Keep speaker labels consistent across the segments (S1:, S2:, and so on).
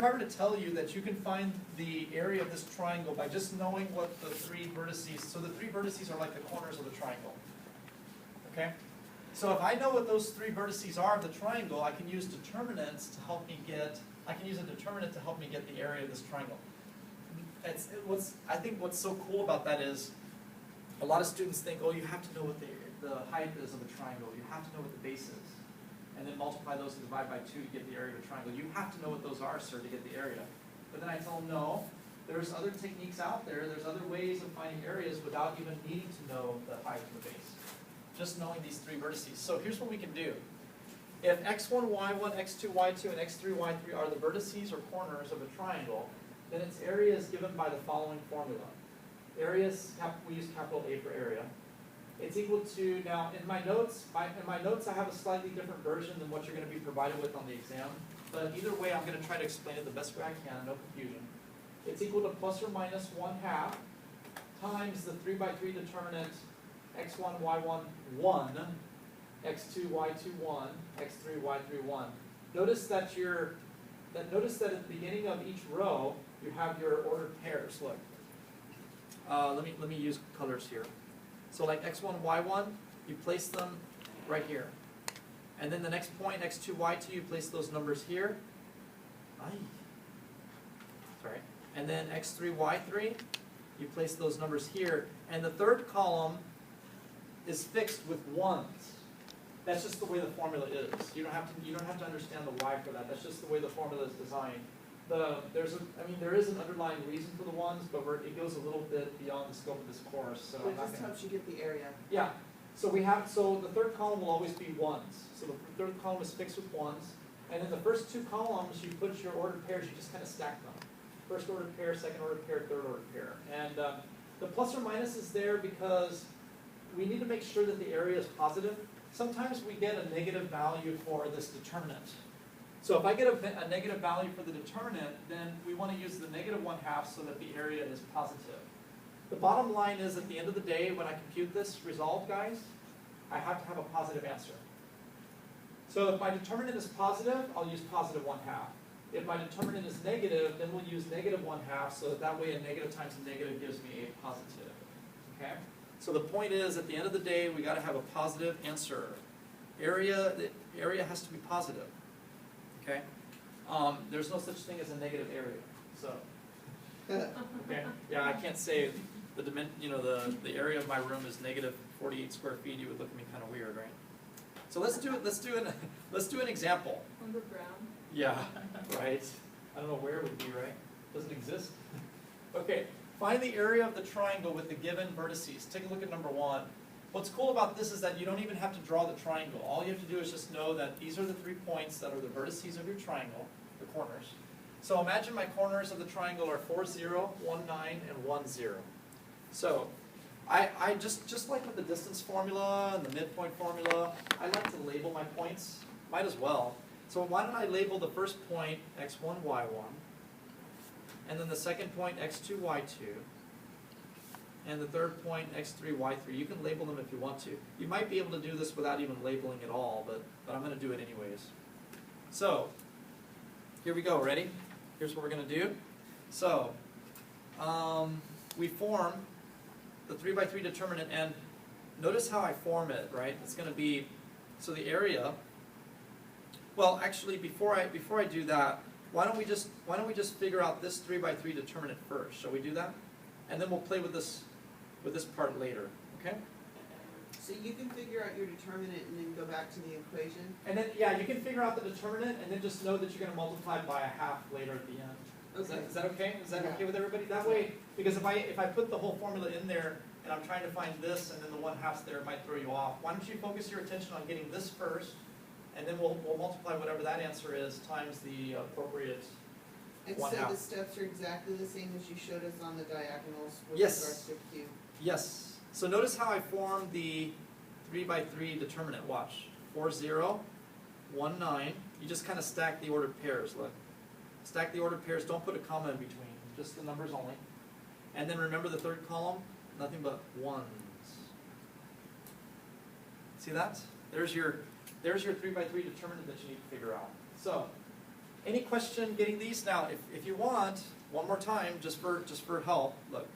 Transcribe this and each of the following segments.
S1: If I were to tell you that you can find the area of this triangle by just knowing what the three vertices, so the three vertices are like the corners of the triangle. Okay? So if I know what those three vertices are of the triangle, I can use determinants to help me get, I can use a determinant to help me get the area of this triangle. I think what's so cool about that is a lot of students think, oh, you have to know what the height is of a triangle. You have to know what the base is. And then multiply those and divide by 2 to get the area of a triangle. You have to know what those are, sir, to get the area. But then I tell them, no, there's other techniques out there. There's other ways of finding areas without even needing to know the height of the base. Just knowing these three vertices. So here's what we can do. If x1, y1, x2, y2, and x3, y3 are the vertices or corners of a triangle, then its area is given by the following formula. Areas, we use capital A for area. It's equal to, now in my notes I have a slightly different version than what you're going to be provided with on the exam. But either way, I'm going to try to explain it the best way I can, no confusion. It's equal to plus or minus 1/2 times the 3 by 3 determinant x1, y1, 1, x2, y2, 1, x3, y3, 1. Notice that at the beginning of each row, you have your ordered pairs. Look. Let me use colors here. So like x1, y1, you place them right here. And then the next point, x2, y2, you place those numbers here. Sorry. And then x3, y3, you place those numbers here. And the third column is fixed with 1s. That's just the way the formula is. You don't have to understand the why for that. That's just the way the formula is designed. There is an underlying reason for the 1s, but it goes a little bit beyond the scope of this course. So
S2: it just helps you get the area.
S1: Yeah. So the third column will always be 1s. So the third column is fixed with 1s. And then the first two columns, you put your ordered pairs, you just kind of stack them. First ordered pair, second ordered pair, third ordered pair. And the plus or minus is there because we need to make sure that the area is positive. Sometimes we get a negative value for this determinant. So if I get a negative value for the determinant, then we want to use the negative 1/2 so that the area is positive. The bottom line is, at the end of the day, when I compute this result, guys, I have to have a positive answer. So if my determinant is positive, I'll use positive 1/2. If my determinant is negative, then we'll use negative 1/2 so that way a negative times a negative gives me a positive. Okay? So the point is, at the end of the day, we got to have a positive answer. The area has to be positive. Okay? There's no such thing as a negative area. So, okay? Yeah, I can't say the area of my room is negative 48 square feet. You would look at me kind of weird, right? So let's do an example.
S3: Underground.
S1: Yeah, right. I don't know where it would be, right? Doesn't exist. Okay. Find the area of the triangle with the given vertices. Take a look at number 1. What's cool about this is that you don't even have to draw the triangle. All you have to do is just know that these are the 3 points that are the vertices of your triangle, the corners. So imagine my corners of the triangle are 4, 0, 1, 9, and 1, 0. So I just like with the distance formula and the midpoint formula, I like to label my points. Might as well. So why don't I label the first point x1, y1, and then the second point x2, y2, and the third point x3, y3. You can label them if you want to. You might be able to do this without even labeling at all, but I'm going to do it anyways. So here we go. Ready? Here's what we're going to do. So we form the 3 by 3 determinant, and notice how I form it, right? It's going to be, so the area, well, actually, before I do that, why don't we just figure out this 3 by 3 determinant first? Shall we do that? And then we'll play with this part later. Okay?
S2: So you can figure out your determinant and then go back to the equation?
S1: And then, yeah, you can figure out the determinant and then just know that you're going to multiply by 1/2 later at the end.
S2: Okay.
S1: Is that okay? Is that okay with everybody? That way, because if I put the whole formula in there and I'm trying to find this and then the 1/2's there, it might throw you off. Why don't you focus your attention on getting this first, and then we'll multiply whatever that answer is times the appropriate
S2: And
S1: 1/2.
S2: so the steps are exactly the same as you showed us on the diagonals with
S1: Yes.
S2: regards to cube.
S1: Yes. So notice how I form the 3 by 3 determinant. Watch. 4, 0, 1, 9. You just kind of stack the ordered pairs. Look. Stack the ordered pairs. Don't put a comma in between. Just the numbers only. And then remember the third column? Nothing but 1s. See that? There's your 3 by 3 determinant that you need to figure out. So Any question getting these? Now, if you want, one more time, just for help, look.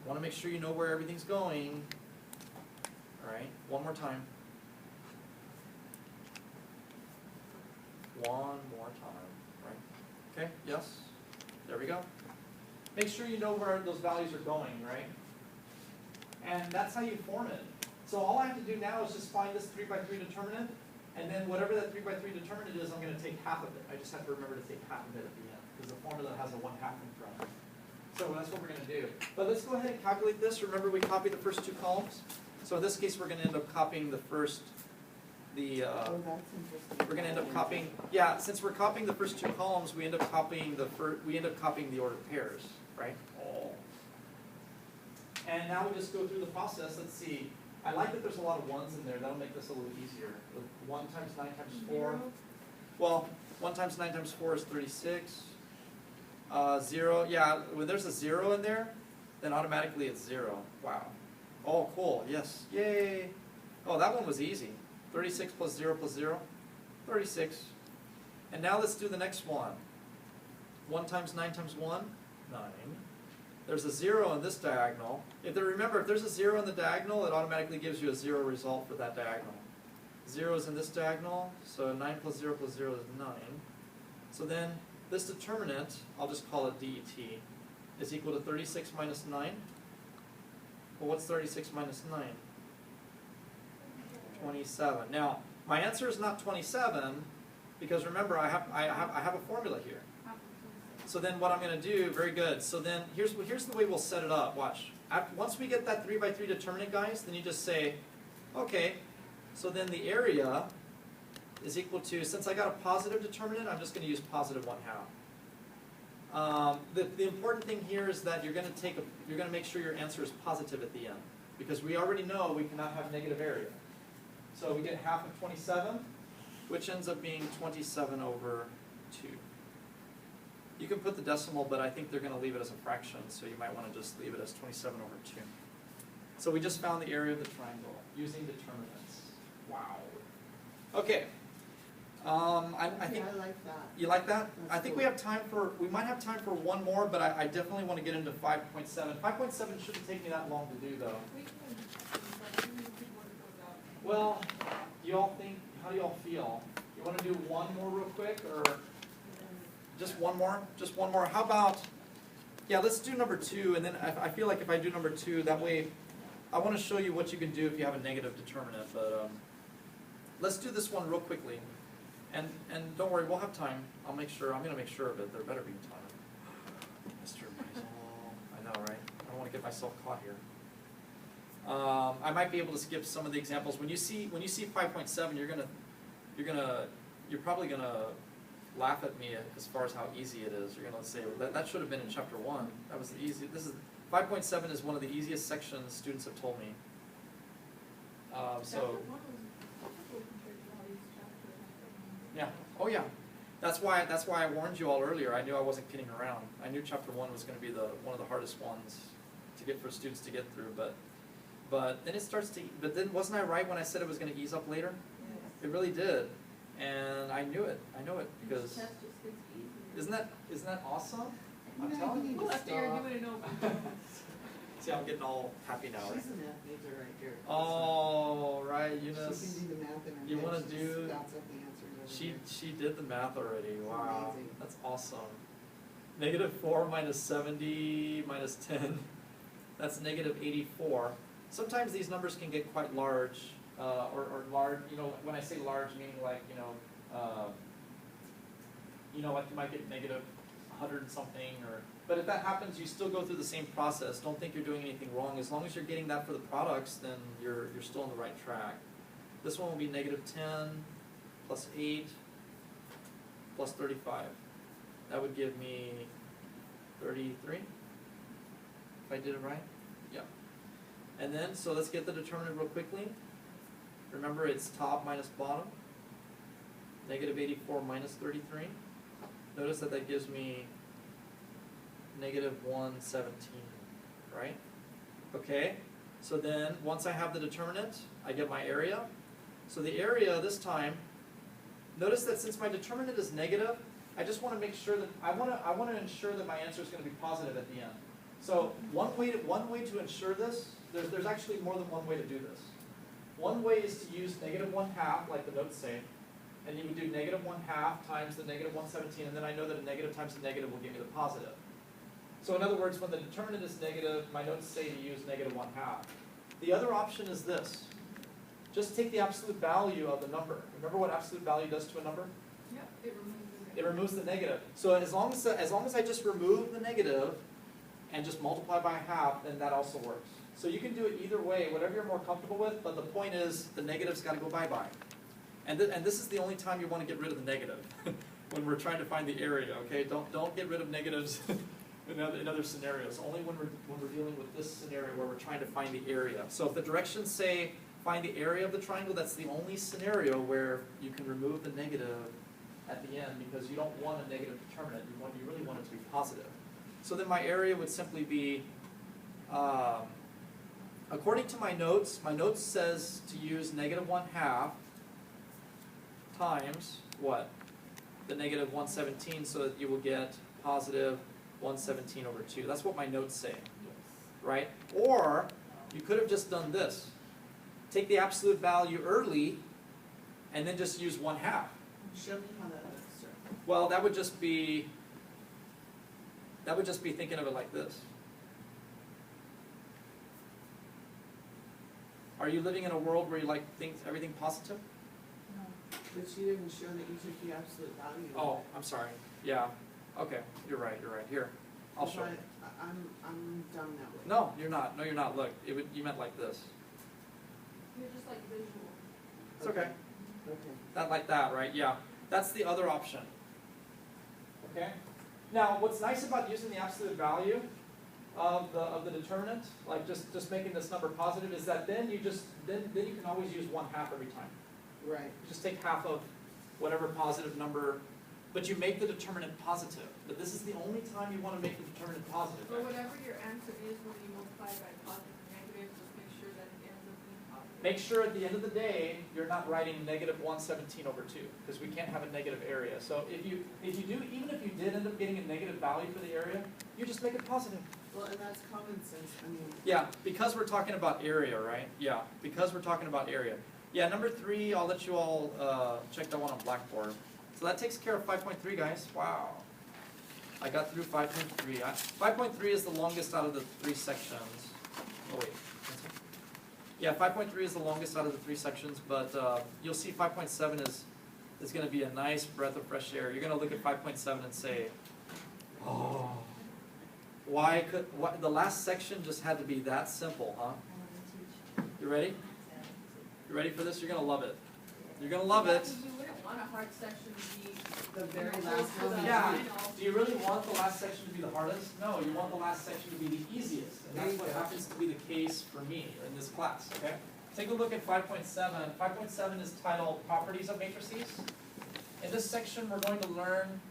S1: I want to make sure you know where everything's going. All right, one more time. One more time, right? Okay, yes? There we go. Make sure you know where those values are going, right? And that's how you form it. So all I have to do now is just find this 3 by 3 determinant, and then whatever that 3 by 3 determinant is, I'm going to take half of it. I just have to remember to take half of it at the end, because the formula has a 1/2 in front of it. So that's what we're going to do. But let's go ahead and calculate this. Remember, we copied the first 2 columns. So in this case, we're going to end up copying the first,
S2: Oh, that's interesting.
S1: we're going to end up copying, yeah, since we're copying the first 2 columns, we end up copying the ordered pairs, right? Oh. And now we just go through the process. Let's see. I like that there's a lot of 1s in there. That'll make this a little easier. 1 times 9 times 4. Well, 1 times 9 times 4 is 36. 0, yeah, when there's a 0 in there, then automatically it's 0. Wow. Oh, cool, yes, yay. Oh, that one was easy. 36 plus 0 plus 0, 36. And now let's do the next one. 1 times 9 times 1, 9. There's a 0 in this diagonal. Remember, if there's a 0 in the diagonal, it automatically gives you a 0 result for that diagonal. 0 is in this diagonal, so 9 plus 0 plus 0 is 9. So then, this determinant, I'll just call it DET, is equal to 36 minus 9. Well, what's 36 minus 9? 27. Now, my answer is not 27, because remember, I have a formula here. So then what I'm going to do, very good, so then here's the way we'll set it up, watch. Once we get that 3 by 3 determinant, guys, then you just say, okay, so then the area is equal to, since I got a positive determinant, I'm just going to use positive 1/2. The important thing here is that you're going to make sure your answer is positive at the end, because we already know we cannot have negative area. So we get half of 27, which ends up being 27 over 2. You can put the decimal, but I think they're going to leave it as a fraction, so you might want to just leave it as 27 over 2. So we just found the area of the triangle using determinants. Wow. Okay. I think
S2: I like that.
S1: you like that?
S2: That's
S1: I think
S2: cool.
S1: we might have time for one more, but I definitely want to get into 5.7. 5.7 shouldn't take me that long to do, though. Well, do you all think, how do you all feel? You want to do one more real quick, or just one more? Just one more. How about, yeah, let's do number 2, and then I feel like if I do number 2, that way, I want to show you what you can do if you have a negative determinant, but let's do this one real quickly. And don't worry, we'll have time. I'm going to make sure of it. There better be time. Mr. Maisel, I know, right? I don't want to get myself caught here. I might be able to skip some of the examples. When you see 5.7, you're probably gonna laugh at me as far as how easy it is. You're gonna say, well, that should have been in chapter 1. That was the easy. 5.7 is one of the easiest sections students have told me. Yeah. Oh yeah. That's why I warned you all earlier. I knew I wasn't kidding around. I knew chapter 1 was going to be one of the hardest ones to get for students to get through. But then it starts to. But then wasn't I right when I said it was going to ease up later?
S2: Yes.
S1: It really did, and I knew it. I know it because
S3: This test just gets easier.
S1: isn't that awesome? I'm
S2: You
S1: telling
S2: need
S1: you.
S2: to
S3: Well, after you're
S2: stop.
S3: doing it over.
S1: See, I'm getting all happy now. Right?
S2: She's a math major right here.
S1: Oh, right,
S2: She
S1: Eunice.
S2: can do the math in her
S1: You
S2: head.
S1: wanna
S2: She's
S1: do-
S2: spouts up the answers over
S1: She
S2: here.
S1: did the math already.
S2: It's
S1: Wow,
S2: amazing.
S1: that's awesome. -4 minus 70 minus 10. That's -84. Sometimes these numbers can get quite large, or large. You know, when I say large, meaning like like you might get -100 and something, or. But if that happens, you still go through the same process. Don't think you're doing anything wrong. As long as you're getting that for the products, then you're still on the right track. This one will be -10 plus 8 plus 35. That would give me 33, if I did it right? Yeah. And then, so let's get the determinant real quickly. Remember, it's top minus bottom. -84 minus 33. Notice that gives me -117, right? Okay, so then once I have the determinant, I get my area. So the area this time, notice that since my determinant is negative, I just wanna make sure that, I wanna ensure that my answer is gonna be positive at the end. So one way to ensure this, there's actually more than one way to do this. One way is to use -1/2, like the notes say, and you would do -1/2 times the -117, and then I know that a negative times a negative will give me the positive. So in other words, when the determinant is negative, my notes say to use -1/2. The other option is this. Just take the absolute value of the number. Remember what absolute value does to a number?
S3: Yep, it removes the
S1: It removes the negative. So as long as I just remove the negative and just multiply by half, then that also works. So you can do it either way, whatever you're more comfortable with, but the point is the negative's gotta go bye-bye. And this is the only time you wanna get rid of the negative, when we're trying to find the area, okay? Don't get rid of negatives in other scenarios, only when we're dealing with this scenario where we're trying to find the area. So if the directions say find the area of the triangle, that's the only scenario where you can remove the negative at the end, because you don't want a negative determinant, you really want it to be positive. So then my area would simply be, according to my notes says to use -1/2 times what? The -117, so that you will get positive 117/2. That's what my notes say, right? Or you could have just done this. Take the absolute value early and then just use 1/2.
S2: Show me how that looks, sir.
S1: Well, that would just be thinking of it like this. Are you living in a world where you like everything positive?
S2: But you didn't show that you took the absolute value.
S1: Oh, I'm sorry. Yeah. Okay, you're right. Here, I'll show you.
S2: I'm done that way.
S1: No, you're not. No, you're not. Look, you meant like this.
S3: You're just like visual.
S1: It's okay.
S2: Okay.
S1: That like that, right? Yeah. That's the other option. Okay? Now, what's nice about using the absolute value of the determinant, like just making this number positive, is that then you can always use 1/2 every time.
S2: Right.
S1: You just take half of whatever positive number, but you make the determinant positive. But this is the only time you want to make the determinant positive.
S3: But whatever your answer is, whether you multiply by positive or negative, just make sure that it ends up being positive.
S1: Make sure at the end of the day, you're not writing -117/2, because we can't have a negative area. So if you do, even if you did end up getting a negative value for the area, you just make it positive.
S2: Well, and that's common sense, I mean.
S1: Yeah, because we're talking about area, right? Yeah, because we're talking about area. Yeah, number 3, I'll let you all check that one on Blackboard. So that takes care of 5.3, guys. Wow. I got through 5.3. 5.3 is the longest out of the 3 sections. Oh wait. Yeah, 5.3 is the longest out of the 3 sections, but you'll see 5.7 is going to be a nice breath of fresh air. You're going to look at 5.7 and say, oh, the last section just had to be that simple, huh? You ready? You ready for this? You're going to love it. You're going to love it.
S3: You wouldn't want a hard section to be
S2: The very
S3: close
S2: last
S3: to the
S2: one.
S1: Yeah.
S3: final.
S1: Do you really want the last section to be the hardest? No, you want the last section to be the easiest. And that's what happens to be the case for me in this class, okay? Take a look at 5.7. 5.7 is titled Properties of Matrices. In this section, we're going to learn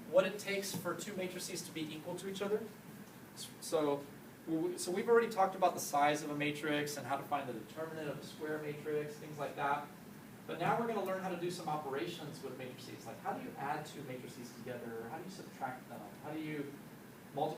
S1: what it takes for 2 matrices to be equal to each other. So we've already talked about the size of a matrix and how to find the determinant of a square matrix, things like that. But now we're going to learn how to do some operations with matrices. Like, how do you add 2 matrices together? How do you subtract them? How do you